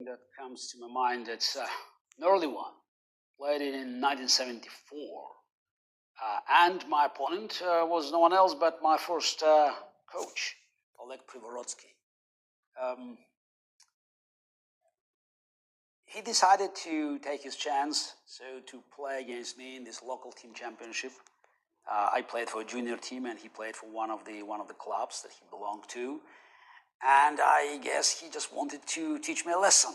that comes to my mind. It's an early one, played it in 1974. And my opponent was no one else but my first coach, Oleg Privorotsky. He decided to take his chance, so to play against me in this local team championship. I played for a junior team, and he played for one of the clubs that he belonged to. And I guess he just wanted to teach me a lesson.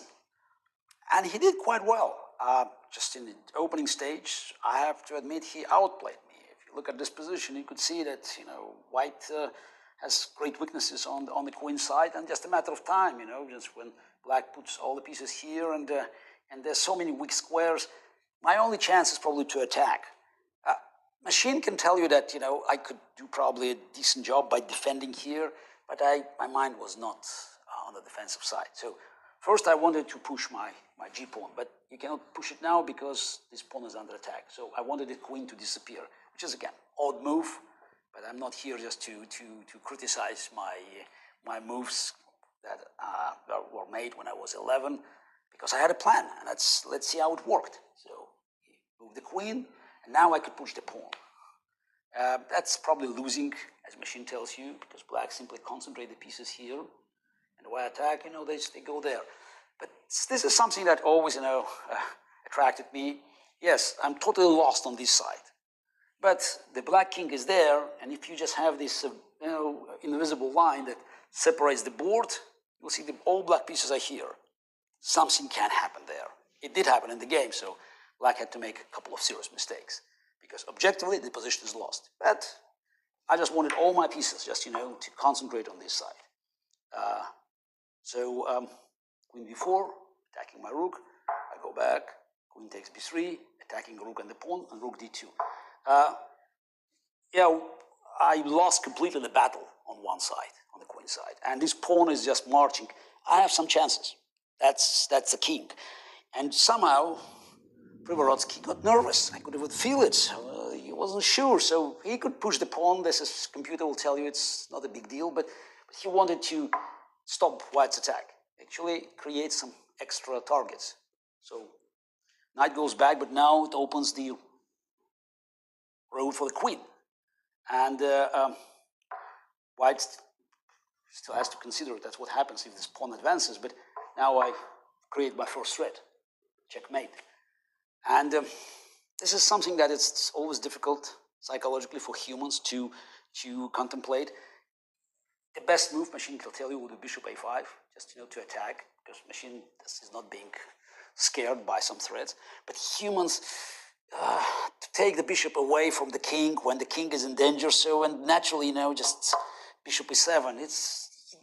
And he did quite well. Just in the opening stage, I have to admit he outplayed me. If you look at this position, you could see that White has great weaknesses on the queen side, and just a matter of time. Just when Black puts all the pieces here, and there's so many weak squares, my only chance is probably to attack. Machine can tell you that I could do probably a decent job by defending here, but my mind was not on the defensive side. So first I wanted to push my g-pawn, but you cannot push it now because this pawn is under attack. So I wanted the queen to disappear, which is, again, odd move, but I'm not here just to criticize my moves that were made when I was 11, because I had a plan, and let's see how it worked. So he moved the queen, and now I could push the pawn. That's probably losing, as machine tells you, because Black simply concentrate the pieces here, and while I attack, they go there. But this is something that always, attracted me. Yes, I'm totally lost on this side, but the Black king is there, and if you just have this, invisible line that separates the board, you'll see all Black pieces are here. Something can happen there. It did happen in the game, so Black had to make a couple of serious mistakes, because objectively the position is lost. But I just wanted all my pieces just, to concentrate on this side. So queen b4, attacking my rook. I go back, queen takes b3, attacking the rook and the pawn, and rook d2. I lost completely the battle on one side, on the queen side, and this pawn is just marching. I have some chances. That's the king, and somehow Privorotsky got nervous. I could even feel it. He wasn't sure, so he could push the pawn. This computer will tell you it's not a big deal, but he wanted to stop White's attack. Actually, create some extra targets. So knight goes back, but now it opens the road for the queen, and White still has to consider it. That's what happens if this pawn advances. But now I create my first threat, checkmate. And this is something that it's always difficult psychologically for humans to contemplate. The best move, machine can tell you, would be bishop a5, just to attack, because machine is not being scared by some threats. But humans, to take the bishop away from the king when the king is in danger, so, and naturally, just bishop e7,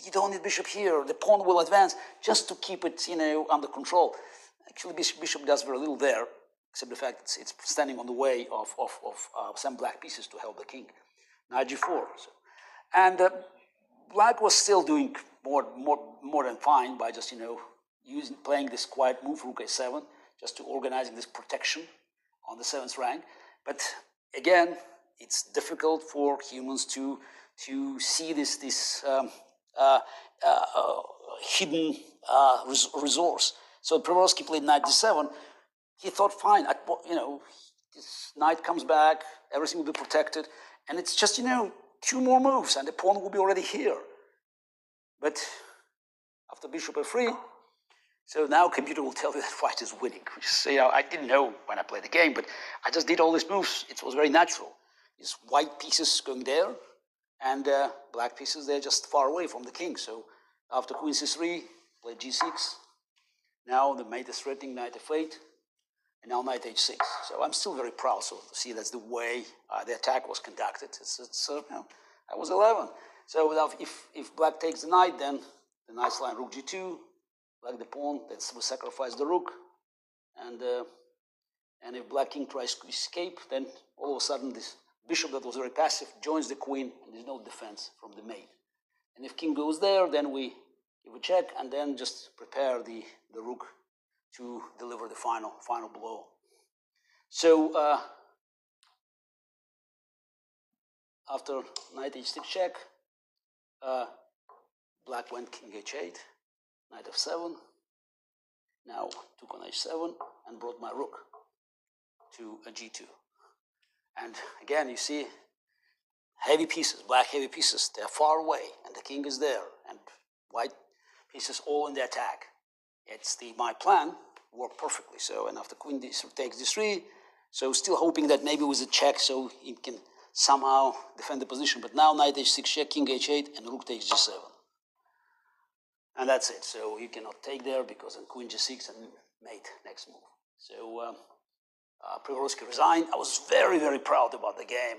you don't need bishop here. The pawn will advance just to keep it, under control. Actually, bishop does very little there, except the fact that it's standing on the way of some Black pieces to help the king. Knight g4. So. And Black was still doing more than fine by just, playing this quiet move, rook a7, just to organizing this protection on the 7th rank. But again, it's difficult for humans to see this hidden resource. So Privorotsky played knight d7. He thought, fine, this knight comes back, everything will be protected, and it's just, 2 more moves, and the pawn will be already here. But after bishop f3, so now computer will tell you that White is winning. Which is, I didn't know when I played the game, but I just did all these moves. It was very natural. These white pieces going there, and Black pieces, they're just far away from the king. So after queen c3, played g6. Now the mate is threatening knight f8, and now knight h6. So I'm still very proud. So to see that's the way the attack was conducted. I was 11. So if Black takes the knight, then the knight's line rook g2, Black the pawn, that will sacrifice the rook, and if Black king tries to escape, then all of a sudden this bishop that was very passive joins the queen, and there's no defense from the mate. And if king goes there, then we check, and then just prepare the rook to deliver the final blow. So after knight h6 check, Black went king h8, knight f7, h7 and brought my rook to a g2. And again, you see heavy pieces, black heavy pieces, they're far away, and the king is there, and white pieces all in the attack. It's my plan worked perfectly. So, and after queen takes d3, so still hoping that maybe with a check, so he can somehow defend the position. But now knight h6 check, king h8, and rook takes g7. And that's it. So you cannot take there because of queen g6 and mate next move. So Prigorowski resigned. I was very, very proud about the game.